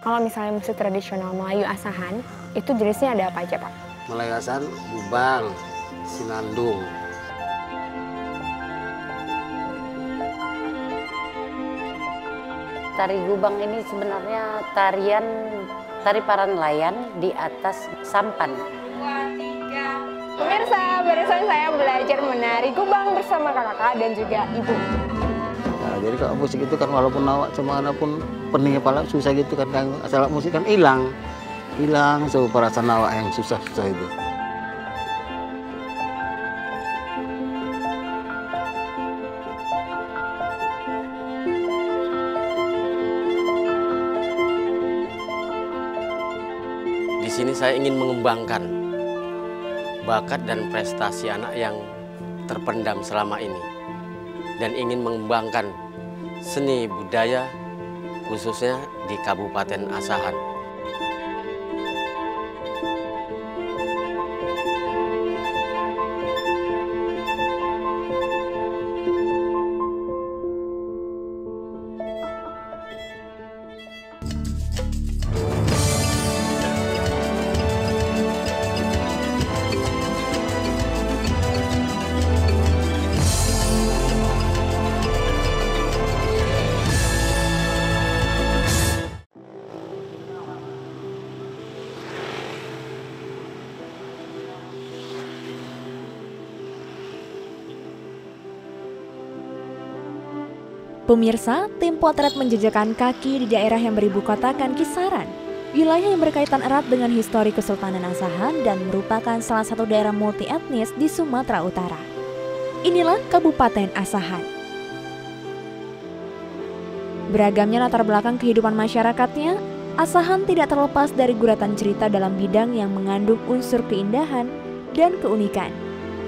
Kalau misalnya musik tradisional Melayu Asahan, itu jenisnya ada apa aja, Pak? Melayu Asahan, gubang, sinandung. Tari gubang ini sebenarnya tari para nelayan di atas sampan. 2, 3. Pemirsa, barusan saya belajar menari gubang bersama kakak dan juga ibu. Nah, jadi kalau musik itu kan walaupun awak cuma pun pening kepala susah gitu kan, asal musik kan hilang so perasaan awak yang susah-susah itu. Di sini saya ingin mengembangkan bakat dan prestasi anak yang terpendam selama ini dan ingin mengembangkan seni budaya khususnya di Kabupaten Asahan. Pemirsa, tim potret menjejakkan kaki di daerah yang beribu kotakan Kisaran, wilayah yang berkaitan erat dengan histori Kesultanan Asahan dan merupakan salah satu daerah multi etnis di Sumatera Utara. Inilah Kabupaten Asahan. Beragamnya latar belakang kehidupan masyarakatnya, Asahan tidak terlepas dari guratan cerita dalam bidang yang mengandung unsur keindahan dan keunikan.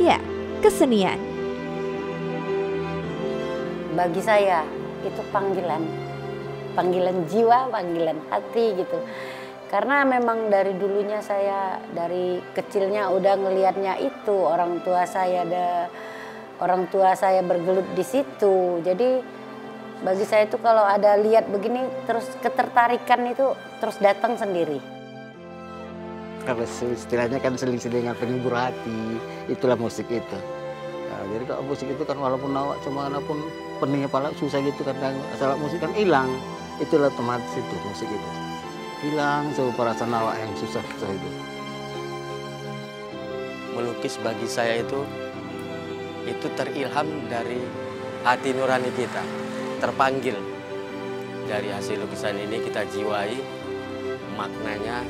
Ya, kesenian. Bagi saya itu panggilan jiwa, panggilan hati gitu. Karena memang dari dulunya saya dari kecilnya udah ngelihatnya itu orang tua saya bergelut di situ. Jadi bagi saya itu kalau ada lihat begini terus ketertarikan itu terus datang sendiri. Kalau istilahnya kan seling-selingan penghibur hati, itulah musik itu. Nah, jadi kalau musik itu kan walaupun awak cuma pun pening kepala susah gitu kan, asal musik kan hilang, itulah otomatis itu musik itu hilang so perasaan awak yang susah-susah itu. Melukis bagi saya itu terilham dari hati nurani kita, terpanggil dari hasil lukisan ini kita jiwai, maknanya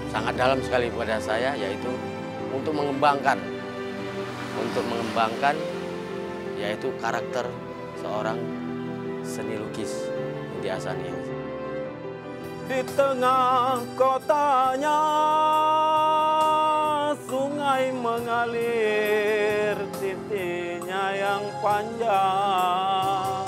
sangat dalam sekali pada saya, yaitu untuk mengembangkan yaitu karakter seorang seni lukis di Asahan ini. Di tengah kotanya sungai mengalir titinya yang panjang.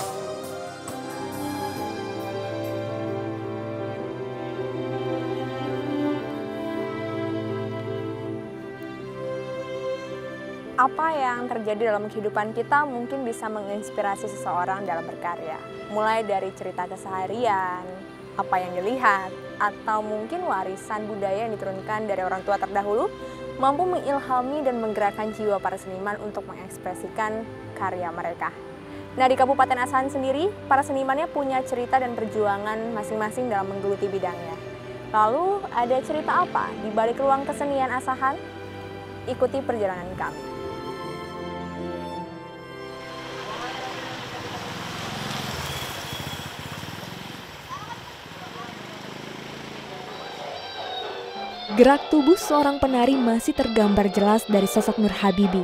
Apa yang terjadi dalam kehidupan kita mungkin bisa menginspirasi seseorang dalam berkarya. Mulai dari cerita keseharian, apa yang dilihat, atau mungkin warisan budaya yang diturunkan dari orang tua terdahulu, mampu mengilhami dan menggerakkan jiwa para seniman untuk mengekspresikan karya mereka. Nah, di Kabupaten Asahan sendiri, para senimannya punya cerita dan perjuangan masing-masing dalam menggeluti bidangnya. Lalu, ada cerita apa di balik ruang kesenian Asahan? Ikuti perjalanan kami. Gerak tubuh seorang penari masih tergambar jelas dari sosok Nur Habibi,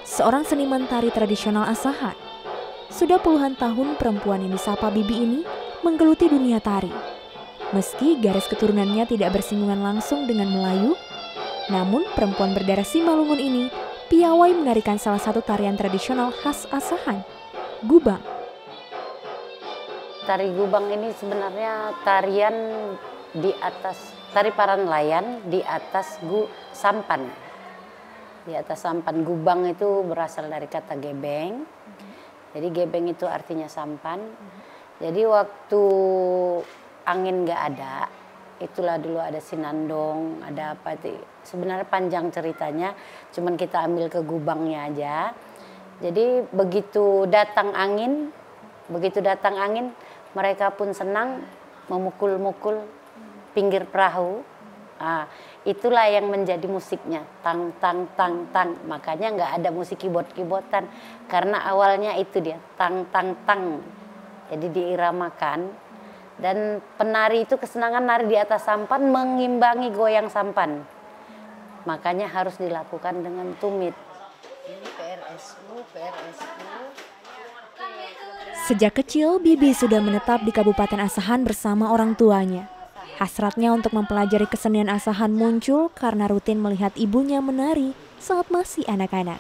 seorang seniman tari tradisional Asahan. Sudah puluhan tahun perempuan yang disapa Bibi ini menggeluti dunia tari. Meski garis keturunannya tidak bersinggungan langsung dengan Melayu, namun perempuan berdarah Simalungun ini piawai menarikan salah satu tarian tradisional khas Asahan, gubang. Tari gubang ini sebenarnya tarian di atas tari para nelayan di atas sampan. Di atas sampan. Gubang itu berasal dari kata gebeng. Jadi gebeng itu artinya sampan. Jadi waktu angin nggak ada, itulah dulu ada sinandong, ada apa itu. Sebenarnya panjang ceritanya, cuman kita ambil ke gubangnya aja. Jadi begitu datang angin, mereka pun senang memukul-mukul pinggir perahu. Nah, itulah yang menjadi musiknya, tang tang tang tang. Makanya nggak ada musik keyboard-keyboardan karena awalnya itu dia tang tang tang. Jadi diiramakan. Dan penari itu kesenangan nari di atas sampan mengimbangi goyang sampan. Makanya harus dilakukan dengan tumit. Ini PRSU. Sejak kecil, Bibi sudah menetap di Kabupaten Asahan bersama orang tuanya. Hasratnya untuk mempelajari kesenian Asahan muncul karena rutin melihat ibunya menari saat masih anak-anak.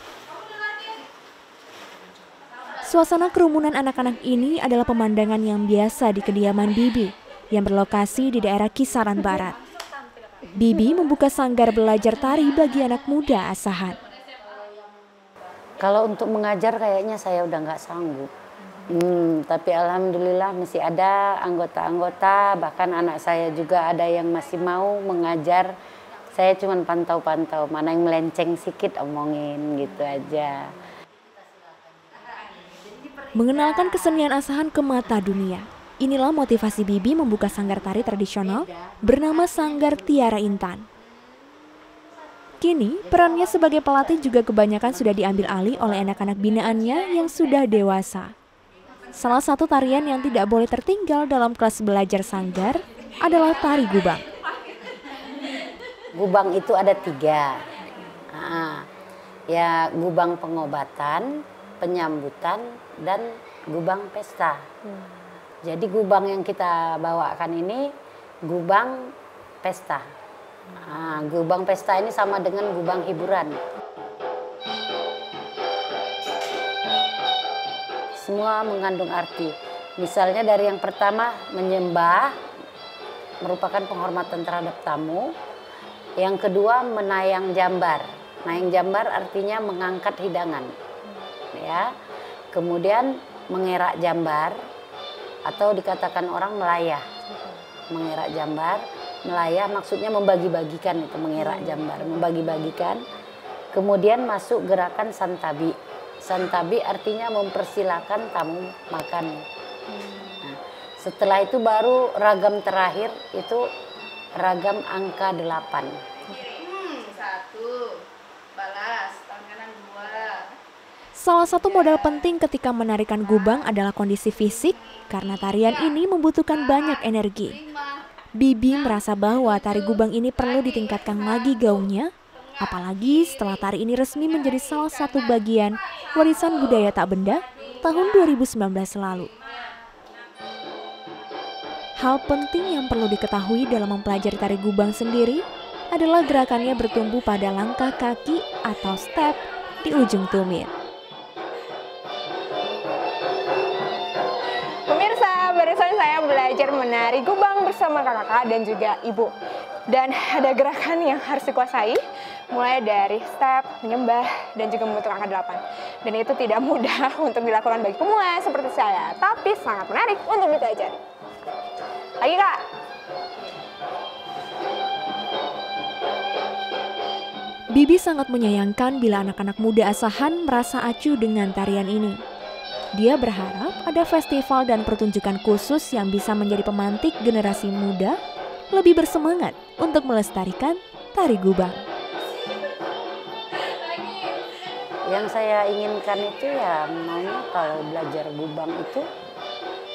Suasana kerumunan anak-anak ini adalah pemandangan yang biasa di kediaman Bibi yang berlokasi di daerah Kisaran Barat. Bibi membuka sanggar belajar tari bagi anak muda Asahan. Kalau untuk mengajar kayaknya saya udah nggak sanggup. Tapi alhamdulillah masih ada anggota-anggota, bahkan anak saya juga ada yang masih mau mengajar. Saya cuma pantau-pantau, mana yang melenceng sedikit omongin gitu aja. Mengenalkan kesenian Asahan ke mata dunia. Inilah motivasi Bibi membuka sanggar tari tradisional bernama Sanggar Tiara Intan. Kini, perannya sebagai pelatih juga kebanyakan sudah diambil alih oleh anak-anak binaannya yang sudah dewasa. Salah satu tarian yang tidak boleh tertinggal dalam kelas belajar sanggar adalah tari gubang. Gubang itu ada 3. Ya, gubang pengobatan, penyambutan, dan gubang pesta. Jadi gubang yang kita bawakan ini gubang pesta. Gubang pesta ini sama dengan gubang hiburan. Semua mengandung arti. Misalnya dari yang pertama menyembah, merupakan penghormatan terhadap tamu. Yang kedua menayang jambar. Menayang jambar artinya mengangkat hidangan. Ya. Kemudian mengerak jambar atau dikatakan orang melayah. Mengerak jambar, melayah maksudnya membagi-bagikan itu mengerak jambar, membagi-bagikan. Kemudian masuk gerakan santabi. Santabi artinya mempersilahkan tamu makan. Nah, setelah itu baru ragam terakhir itu ragam angka 8. 1, balas, tangan kanan 2. Salah satu modal penting ketika menarikan gubang adalah kondisi fisik karena tarian ini membutuhkan banyak energi. Bibi merasa bahwa tari gubang ini perlu ditingkatkan lagi gaungnya, apalagi setelah tari ini resmi menjadi salah satu bagian warisan budaya tak benda tahun 2019 lalu. Hal penting yang perlu diketahui dalam mempelajari tari gubang sendiri adalah gerakannya bertumpu pada langkah kaki atau step di ujung tumit. Pemirsa, barusan saya belajar menari gubang bersama kakak dan juga ibu. Dan ada gerakan yang harus dikuasai, mulai dari step, menyembah, dan juga membentuk angka 8. Dan itu tidak mudah untuk dilakukan bagi pemula seperti saya, tapi sangat menarik untuk dipelajari. Lagi kak. Bibi sangat menyayangkan bila anak-anak muda Asahan merasa acuh dengan tarian ini. Dia berharap ada festival dan pertunjukan khusus yang bisa menjadi pemantik generasi muda lebih bersemangat untuk melestarikan tari gubang. Yang saya inginkan itu ya maunya kalau belajar gubang itu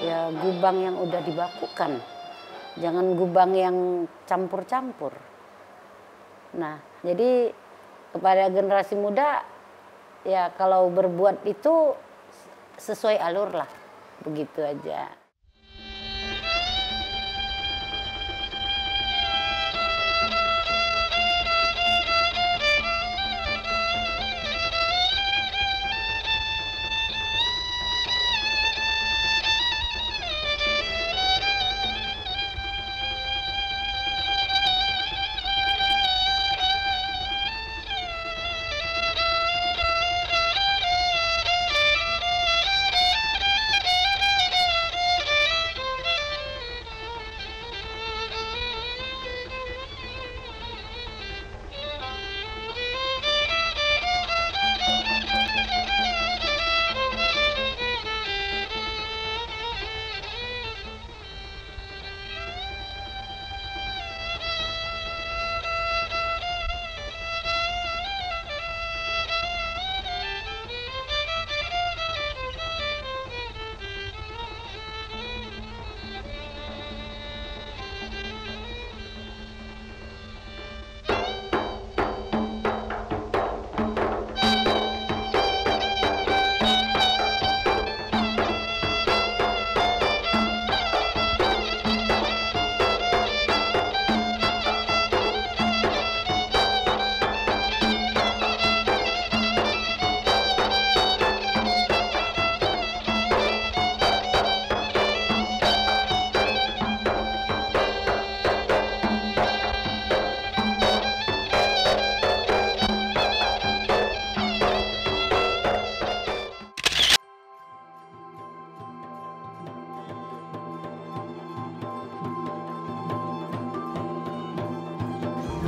ya gubang yang udah dibakukan. Jangan gubang yang campur-campur. Nah, jadi kepada generasi muda ya kalau berbuat itu sesuai alur lah, begitu aja.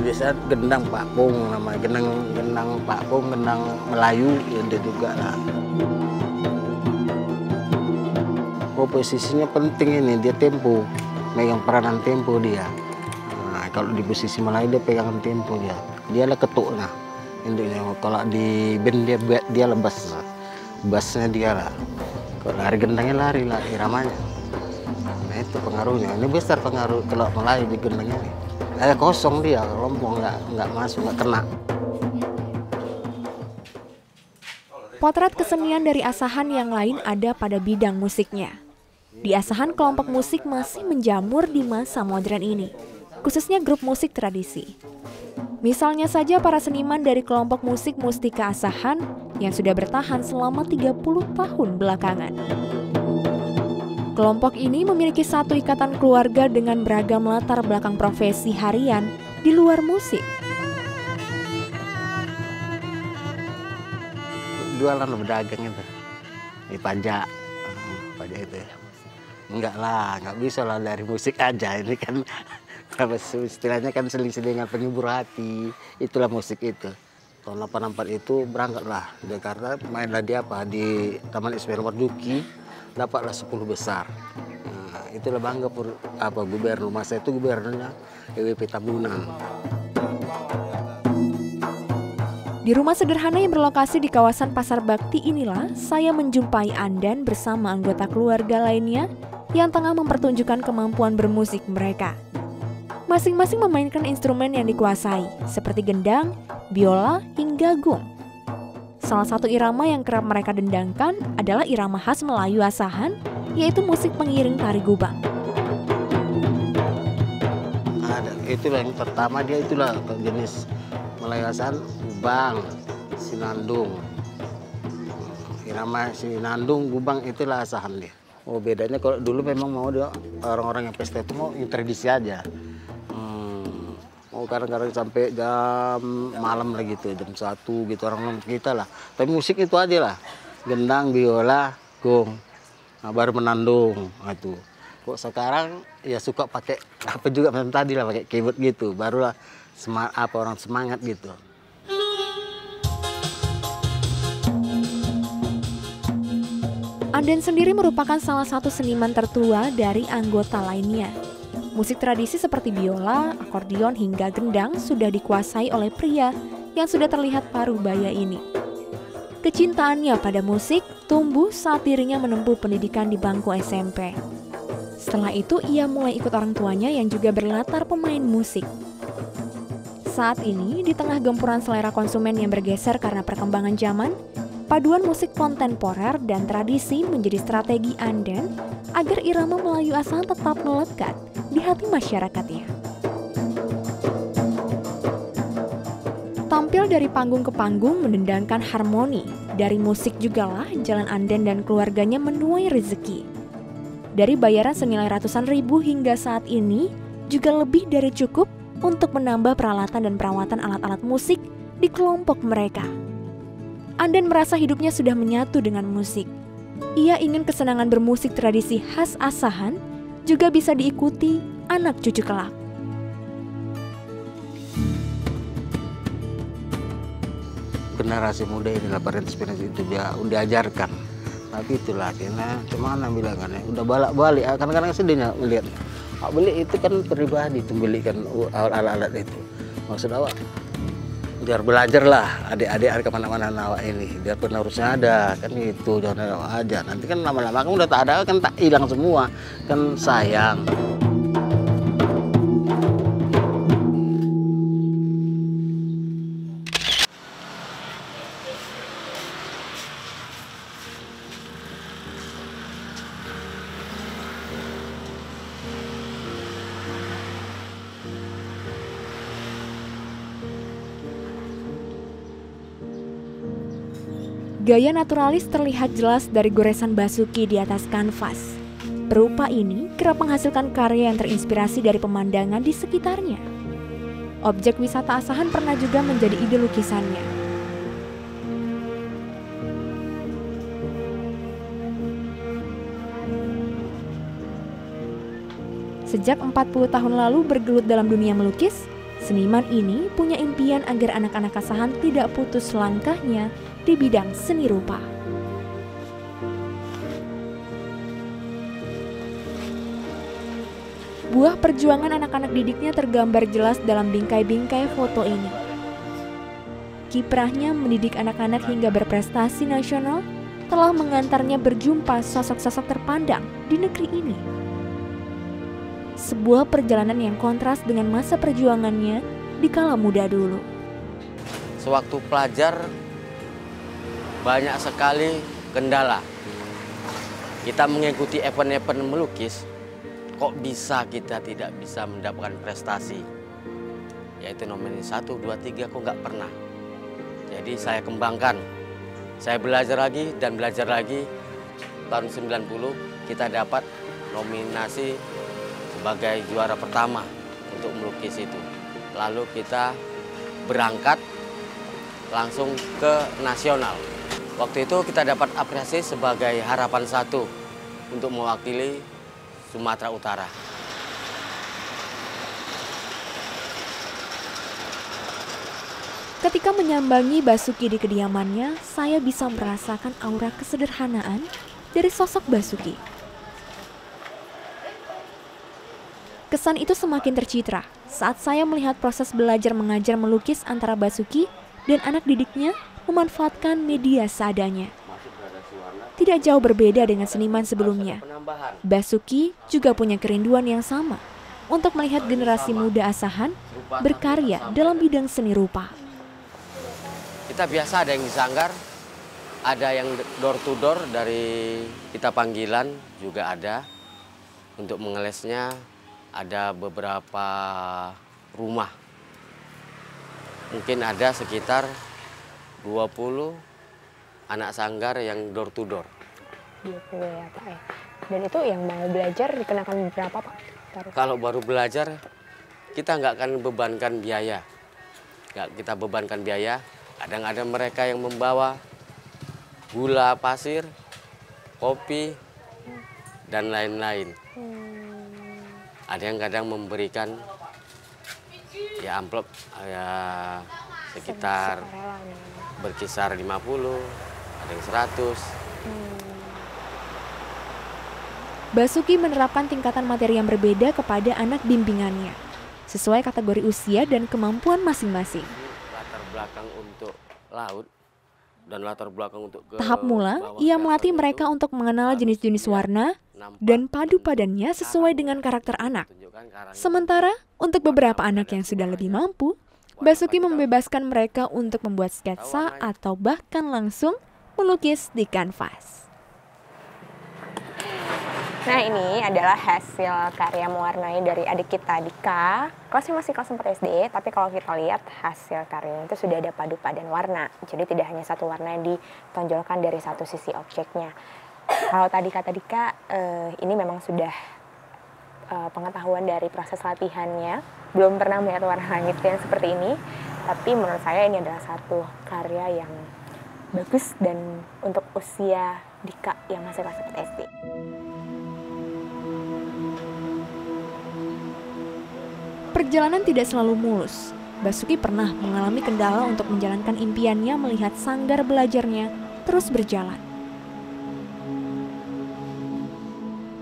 Biasa gendang Pakpung namanya, gendang Pakpung, gendang Melayu itu juga lah. Oh, posisinya penting ini, dia tempo, megang peranan tempo dia. Nah, kalau di posisi Melayu dia pegang tempo dia lah ketuk lah. Kalau di band dia lebas lah, bassnya dia lah. Kalau lari gendangnya lari lah iramanya. Nah itu pengaruhnya, ini besar pengaruh kalau Melayu di gendangnya nih. Kosong dia, kelompok nggak masuk, nggak kena. Potret kesenian dari Asahan yang lain ada pada bidang musiknya. Di Asahan, kelompok musik masih menjamur di masa modern ini, khususnya grup musik tradisi. Misalnya saja para seniman dari kelompok musik Mustika Asahan yang sudah bertahan selama 30 tahun belakangan. Kelompok ini memiliki satu ikatan keluarga dengan beragam latar belakang profesi harian di luar musik. Jualan berdagang itu, di pajak itu. Enggak lah, nggak bisa lah dari musik aja. Ini kan istilahnya kan seling-selingan penghibur hati. Itulah musik itu. Tahun 84 itu berangkatlah di Jakarta, mainlah di Taman Ismail Marzuki. Dapatlah 10 besar. Nah, itulah bangga gubernur masa itu, gubernurnya EWP Tambunan. Di rumah sederhana yang berlokasi di kawasan Pasar Bakti inilah saya menjumpai Andan bersama anggota keluarga lainnya yang tengah mempertunjukkan kemampuan bermusik mereka. Masing-masing memainkan instrumen yang dikuasai, seperti gendang, biola, hingga gung. Salah satu irama yang kerap mereka dendangkan adalah irama khas Melayu Asahan, yaitu musik pengiring tari gubang. Itulah yang pertama, dia itulah jenis Melayu Asahan, gubang, sinandung. Irama sinandung, gubang itulah Asahan dia. Oh, bedanya kalau dulu memang mau dia orang-orang yang pesta itu mau yang tradisi aja. Kadang-kadang sampai jam malam lah gitu, jam 1 gitu orang kita lah. Tapi musik itu aja lah, gendang, biola, gong, nah, baru menandung itu. Kok sekarang ya suka pakai apa juga macam tadi lah, pakai keyboard gitu, barulah orang semangat gitu. Andan sendiri merupakan salah satu seniman tertua dari anggota lainnya. Musik tradisi seperti biola, akordeon, hingga gendang sudah dikuasai oleh pria yang sudah terlihat paruh baya ini. Kecintaannya pada musik tumbuh saat dirinya menempuh pendidikan di bangku SMP. Setelah itu ia mulai ikut orang tuanya yang juga berlatar pemain musik. Saat ini, di tengah gempuran selera konsumen yang bergeser karena perkembangan zaman, paduan musik kontemporer dan tradisi menjadi strategi Andan agar irama Melayu Asahan tetap melekat di hati masyarakatnya. Tampil dari panggung ke panggung mendendangkan harmoni, dari musik jugalah jalan Andan dan keluarganya menuai rezeki. Dari bayaran senilai ratusan ribu hingga saat ini juga lebih dari cukup untuk menambah peralatan dan perawatan alat-alat musik di kelompok mereka. Andan merasa hidupnya sudah menyatu dengan musik. Ia ingin kesenangan bermusik tradisi khas Asahan juga bisa diikuti anak cucu kelak. Generasi muda ini lah inspirasi itu dia diajarkan. Tapi itulah karena cuman bilang kan udah balik kadang-kadang sedihnya melihat. Beli itu kan pribadi itu belikan alat-alat itu. Maksud awak biar belajar lah adik-adik kemana-mana awak ini biar penerusnya ada kan itu, jangan aja nanti kan lama-lama kan udah tak ada kan tak hilang semua kan sayang. Gaya naturalis terlihat jelas dari goresan Basuki di atas kanvas. Perupa ini kerap menghasilkan karya yang terinspirasi dari pemandangan di sekitarnya. Objek wisata Asahan pernah juga menjadi ide lukisannya. Sejak 40 tahun lalu bergelut dalam dunia melukis, Seniman ini punya impian agar anak-anak Asahan tidak putus langkahnya di bidang seni rupa. Buah perjuangan anak-anak didiknya tergambar jelas dalam bingkai-bingkai foto ini. Kiprahnya mendidik anak-anak hingga berprestasi nasional telah mengantarnya berjumpa sosok-sosok terpandang di negeri ini. Sebuah perjalanan yang kontras dengan masa perjuangannya di kala muda dulu. Sewaktu pelajar banyak sekali kendala. Kita mengikuti event-event melukis, kok bisa kita tidak bisa mendapatkan prestasi? Yaitu nomor 1, 2, 3 kok nggak pernah. Jadi saya kembangkan. Saya belajar lagi dan belajar lagi. Tahun 90 kita dapat nominasi sebagai juara pertama untuk melukis itu. Lalu kita berangkat langsung ke nasional. Waktu itu kita dapat apresiasi sebagai harapan 1 untuk mewakili Sumatera Utara. Ketika menyambangi Basuki di kediamannya, saya bisa merasakan aura kesederhanaan dari sosok Basuki. Kesan itu semakin tercitra saat saya melihat proses belajar mengajar melukis antara Basuki dan anak didiknya memanfaatkan media seadanya. Tidak jauh berbeda dengan seniman sebelumnya, Basuki juga punya kerinduan yang sama untuk melihat generasi muda Asahan berkarya dalam bidang seni rupa. Kita biasa ada yang di sanggar, ada yang door to door dari kita panggilan juga ada. Untuk mengelesnya ada beberapa rumah. Mungkin ada sekitar 20 anak sanggar yang door to door. 20 ya Pak ya. Dan itu yang mau belajar dikenakan berapa Pak? Kalau baru belajar kita nggak akan bebankan biaya. Nggak kita bebankan biaya. Kadang ada mereka yang membawa gula pasir, kopi, dan lain-lain. Ada yang kadang memberikan ya amplop ya sekitar berkisar 50, ada yang 100. Basuki menerapkan tingkatan materi yang berbeda kepada anak bimbingannya, sesuai kategori usia dan kemampuan masing-masing. Latar belakang untuk laut dan latar belakang untuk Tahap mula, ia melatih mereka untuk mengenal jenis-jenis warna dan padu padannya sesuai dengan karakter anak. Sementara untuk beberapa anak yang sudah lebih mampu, Basuki membebaskan mereka untuk membuat sketsa atau bahkan langsung melukis di kanvas. Nah, ini adalah hasil karya mewarnai dari adik kita, Dika. Kelasnya masih kelas 4 SD, tapi kalau kita lihat hasil karyanya itu sudah ada padu padan warna. Jadi tidak hanya satu warna yang ditonjolkan dari satu sisi objeknya. Kalau tadi kata Dika, ini memang sudah pengetahuan dari proses latihannya. Belum pernah melihat warna langit yang seperti ini, tapi menurut saya ini adalah satu karya yang bagus dan untuk usia Dika yang masih kelas 4 SD. Perjalanan tidak selalu mulus. Basuki pernah mengalami kendala untuk menjalankan impiannya melihat sanggar belajarnya terus berjalan.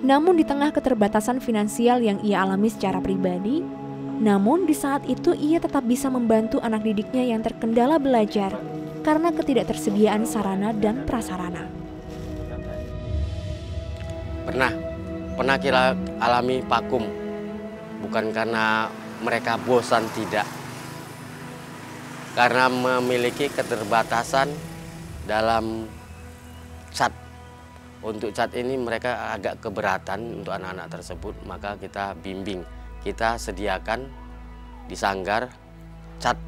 Namun di tengah keterbatasan finansial yang ia alami secara pribadi, namun di saat itu ia tetap bisa membantu anak didiknya yang terkendala belajar karena ketidaktersediaan sarana dan prasarana. Pernah kita alami vakum, bukan karena mereka bosan, tidak. Karena memiliki keterbatasan dalam cat. Untuk cat ini mereka agak keberatan untuk anak-anak tersebut, maka kita bimbing. Kita sediakan di sanggar cat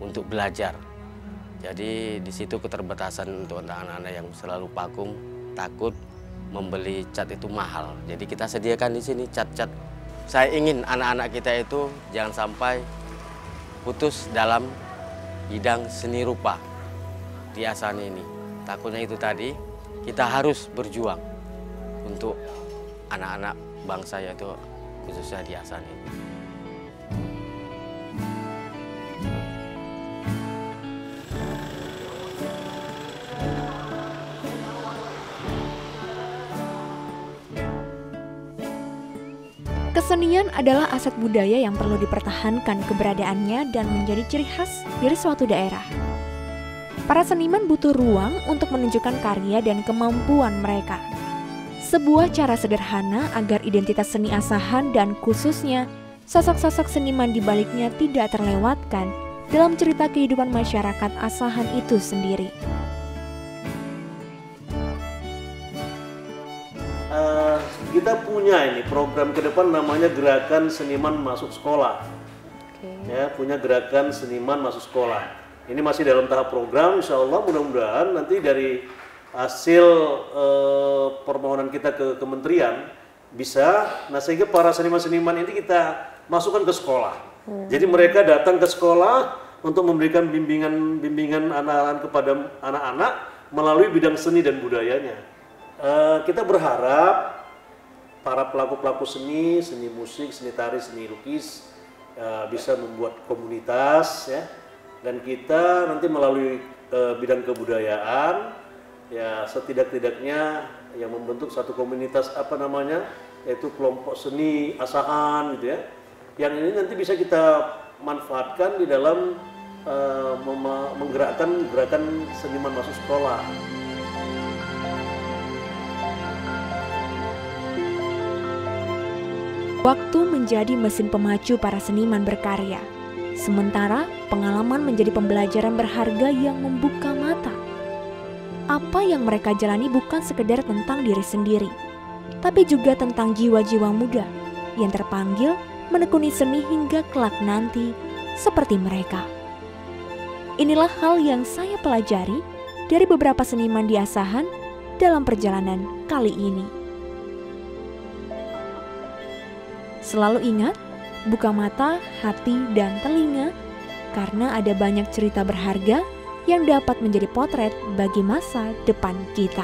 untuk belajar. Jadi di situ keterbatasan untuk anak-anak yang selalu vakum, takut membeli cat itu mahal. Jadi kita sediakan di sini cat-cat. Saya ingin anak-anak kita itu jangan sampai putus dalam bidang seni rupa di Asahan ini. Takutnya itu tadi, kita harus berjuang untuk anak-anak bangsa yaitu khususnya di Asahan ini. Kesenian adalah aset budaya yang perlu dipertahankan keberadaannya dan menjadi ciri khas dari suatu daerah. Para seniman butuh ruang untuk menunjukkan karya dan kemampuan mereka. Sebuah cara sederhana agar identitas seni Asahan dan khususnya sosok-sosok seniman di baliknya tidak terlewatkan dalam cerita kehidupan masyarakat Asahan itu sendiri. Kita punya ini program ke depan namanya Gerakan Seniman Masuk Sekolah. Ya, punya Gerakan Seniman Masuk Sekolah. Ini masih dalam tahap program, insya Allah mudah-mudahan nanti dari hasil permohonan kita ke kementerian bisa, nah sehingga para seniman-seniman ini kita masukkan ke sekolah. Jadi mereka datang ke sekolah untuk memberikan bimbingan anak-anak kepada anak-anak melalui bidang seni dan budayanya. Kita berharap para pelaku-pelaku seni musik, seni tari, seni lukis bisa membuat komunitas ya, dan kita nanti melalui bidang kebudayaan ya setidak-tidaknya yang membentuk satu komunitas yaitu kelompok seni Asahan gitu ya, yang ini nanti bisa kita manfaatkan di dalam menggerakkan gerakan seniman masuk sekolah. Waktu menjadi mesin pemacu para seniman berkarya, sementara pengalaman menjadi pembelajaran berharga yang membuka mata. Apa yang mereka jalani bukan sekedar tentang diri sendiri, tapi juga tentang jiwa-jiwa muda yang terpanggil menekuni seni hingga kelak nanti seperti mereka. Inilah hal yang saya pelajari dari beberapa seniman di Asahan dalam perjalanan kali ini. Selalu ingat, buka mata, hati, dan telinga, karena ada banyak cerita berharga yang dapat menjadi potret bagi masa depan kita.